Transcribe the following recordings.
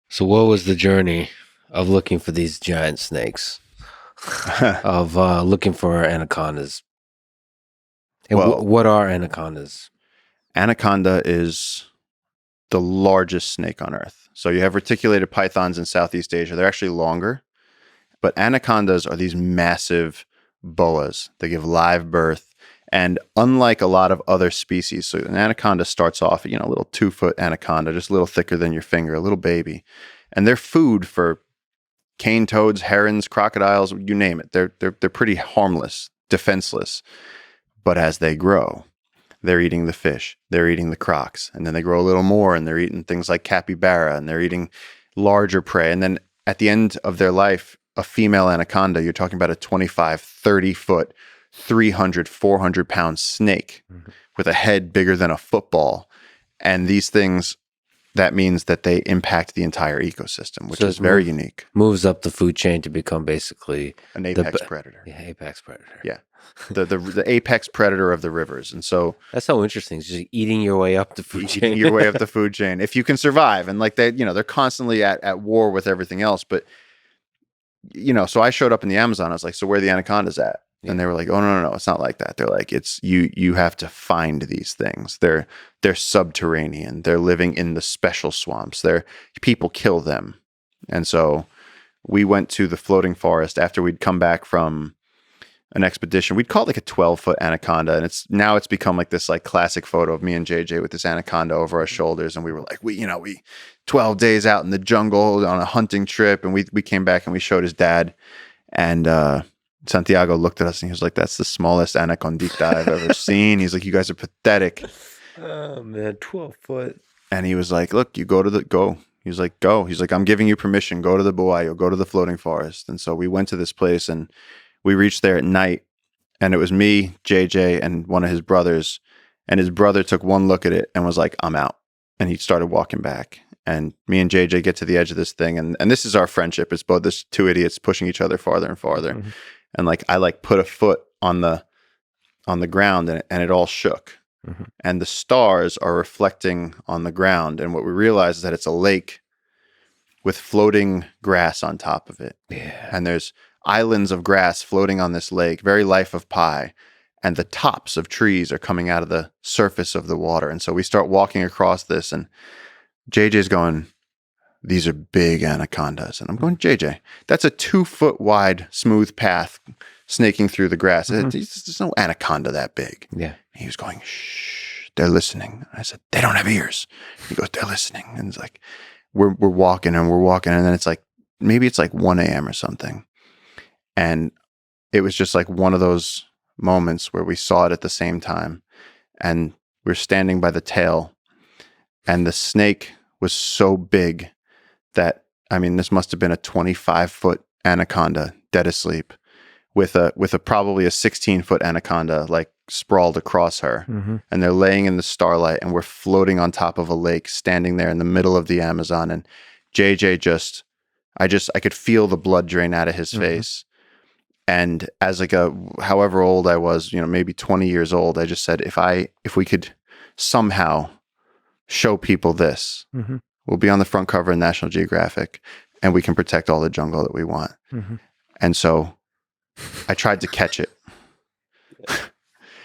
So, what was the journey of looking for these giant snakes? Of looking for anacondas? And Well, what are anacondas? anaconda is the largest snake on earth. So you have reticulated pythons in Southeast Asia. They're actually longer, but anacondas are these massive boas. They give live birth. And unlike a lot of other species, so an anaconda starts off, a little 2-foot anaconda, just a little thicker than your finger, a little baby. And they're food for cane toads, herons, crocodiles, you name it. They're pretty harmless, defenseless. But as they grow, they're eating the fish, they're eating the crocs, and then they grow a little more and they're eating things like capybara and they're eating larger prey. And then at the end of their life, a female anaconda, you're talking about a 25, 30 foot, 300, 400 pound snake with a head bigger than a football. And these things, that means that they impact the entire ecosystem, which So is very unique. Moves up the food chain to become basically An apex predator. Yeah, apex predator. Yeah. The apex predator of the rivers. And so That's so interesting. It's just eating your way up the food chain. eating your way up the food chain if you can survive. And like they're constantly at war with everything else. But so I showed up in the Amazon. I was like, so where are the anacondas at? Yeah. And they were like, oh no, it's not like that. They're like, it's you have to find these things. They're subterranean. They're living in the special swamps. People kill them. And so we went to the floating forest after we'd come back from an expedition. We'd call it like a 12-foot anaconda. And it's become like this like classic photo of me and JJ with this anaconda over our shoulders. And we were like, we 12 days out in the jungle on a hunting trip. And we came back and we showed his dad. And Santiago looked at us and he was like, that's the smallest anacondita I've ever seen. He's like, you guys are pathetic. Oh man, 12-foot. And he was like, look, you go. He was like, go. He's like, I'm giving you permission. Go to the Buayo, go to the floating forest. And so we went to this place and we reached there at night, and it was me, JJ, and one of his brothers. And his brother took one look at it and was like, I'm out. And he started walking back. And me and JJ get to the edge of this thing. And this is our friendship. It's both this two idiots pushing each other farther and farther. Mm-hmm. And like I like put a foot on the ground and it all shook. Mm-hmm. And the stars are reflecting on the ground. And what we realize is that it's a lake with floating grass on top of it. Yeah. And there's islands of grass floating on this lake, very Life of Pi. And the tops of trees are coming out of the surface of the water. And so we start walking across this, and JJ's going, these are big anacondas. And I'm going, JJ, that's a 2-foot wide, smooth path snaking through the grass. Mm-hmm. There's no anaconda that big. Yeah. And he was going, shh, they're listening. And I said, they don't have ears. He goes, they're listening. And it's like, we're walking. And then it's like, maybe it's like 1 a.m. or something. And it was just like one of those moments where we saw it at the same time. And we're standing by the tail. And the snake was so big that, this must have been a 25-foot anaconda dead asleep with a probably a 16-foot anaconda like sprawled across her. Mm-hmm. And they're laying in the starlight, and we're floating on top of a lake, standing there in the middle of the Amazon. And JJ I could feel the blood drain out of his mm-hmm. face. And as like however old I was, maybe 20 years old, I just said, if we could somehow show people this, mm-hmm. we'll be on the front cover of National Geographic, and we can protect all the jungle that we want. Mm-hmm. And so I tried to catch it.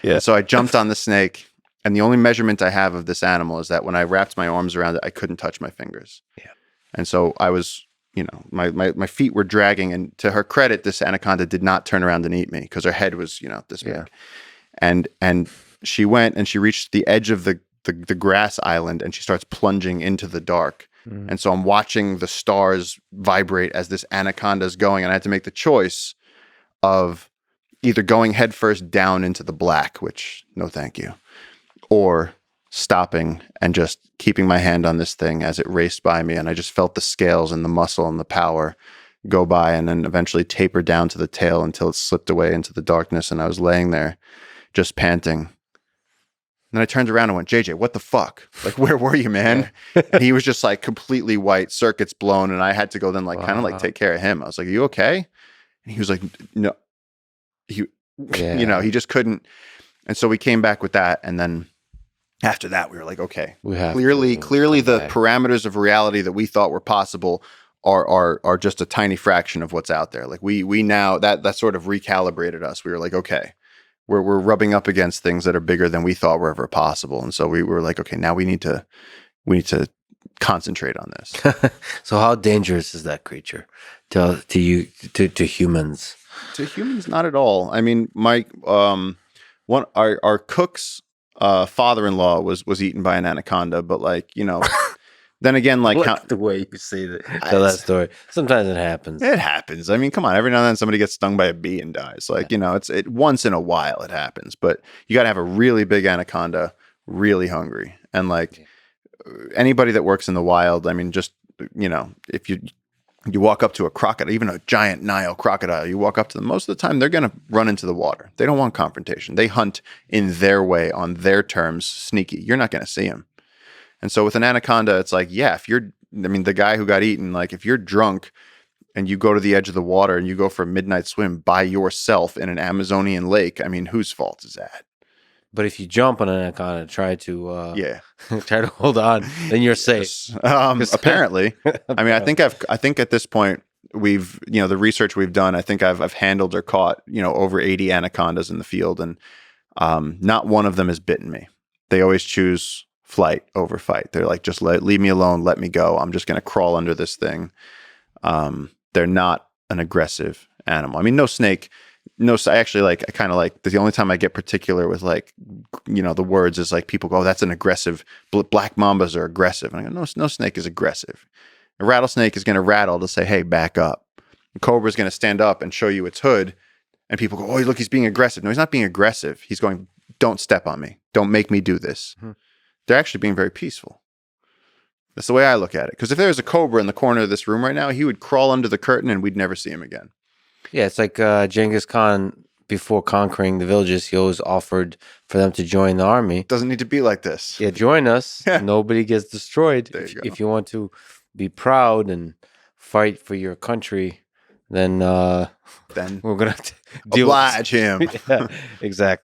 Yeah. So I jumped on the snake, and the only measurement I have of this animal is that when I wrapped my arms around it, I couldn't touch my fingers. Yeah. And so I was, my feet were dragging, and to her credit, this anaconda did not turn around and eat me because her head was, this big. Yeah. And she went and she reached the edge of the grass island, and she starts plunging into the dark. Mm. And so I'm watching the stars vibrate as this anaconda is going, and I had to make the choice of either going headfirst down into the black, which no thank you, or stopping and just keeping my hand on this thing as it raced by me. And I just felt the scales and the muscle and the power go by, and then eventually taper down to the tail until it slipped away into the darkness. And I was laying there just panting. And then I turned around and went, JJ, what the fuck? Like, where were you, man? And he was just like completely white, circuits blown. And I had to go then like kind of like take care of him. I was like, are you okay? And he was like, no, he just couldn't. And so we came back with that. And then After that, we were like, okay, We have clearly come the back. parameters of reality that we thought were possible are just a tiny fraction of what's out there. Like we now that sort of recalibrated us. We were like, okay, we're rubbing up against things that are bigger than we thought were ever possible. And so we were like, okay, now we need to concentrate on this. So how dangerous is that creature to you to humans? To humans, not at all. I mean, my one our cook's father-in-law was eaten by an anaconda, but like, then again, like Look the way you say that, tell that story. Sometimes it happens. It happens. I mean, come on. Every now and then somebody gets stung by a bee and dies. Like, it's once in a while it happens, but you got to have a really big anaconda, really hungry. And like anybody that works in the wild, I mean, just, if you walk up to a crocodile, even a giant Nile crocodile, you walk up to them, most of the time they're going to run into the water. They don't want confrontation. They hunt in their way, on their terms, sneaky. You're not going to see them. And so with an anaconda, it's like, yeah, the guy who got eaten, like if you're drunk and you go to the edge of the water and you go for a midnight swim by yourself in an Amazonian lake, I mean, whose fault is that? But if you jump on an anaconda, try to try to hold on, then you're safe. Apparently, I mean, I think at this point we've, the research we've done, I think I've handled or caught, over 80 anacondas in the field, and not one of them has bitten me. They always choose flight over fight. They're like, just leave me alone, let me go. I'm just going to crawl under this thing. They're not an aggressive animal. I mean, no snake. No, I actually I kind of like the only time I get particular with the words is like people go, oh, that's an aggressive, black mambas are aggressive. And I go, no snake is aggressive. A rattlesnake is going to rattle to say, hey, back up. A cobra is going to stand up and show you its hood. And people go, oh, look, he's being aggressive. No, he's not being aggressive. He's going, don't step on me. Don't make me do this. Mm-hmm. They're actually being very peaceful. That's the way I look at it. Because if there was a cobra in the corner of this room right now, he would crawl under the curtain and we'd never see him again. Yeah, it's like Genghis Khan, before conquering the villages, he always offered for them to join the army. Doesn't need to be like this. Yeah, join us. Nobody gets destroyed. If you want to be proud and fight for your country, then we're going to have to oblige him. Yeah, exactly.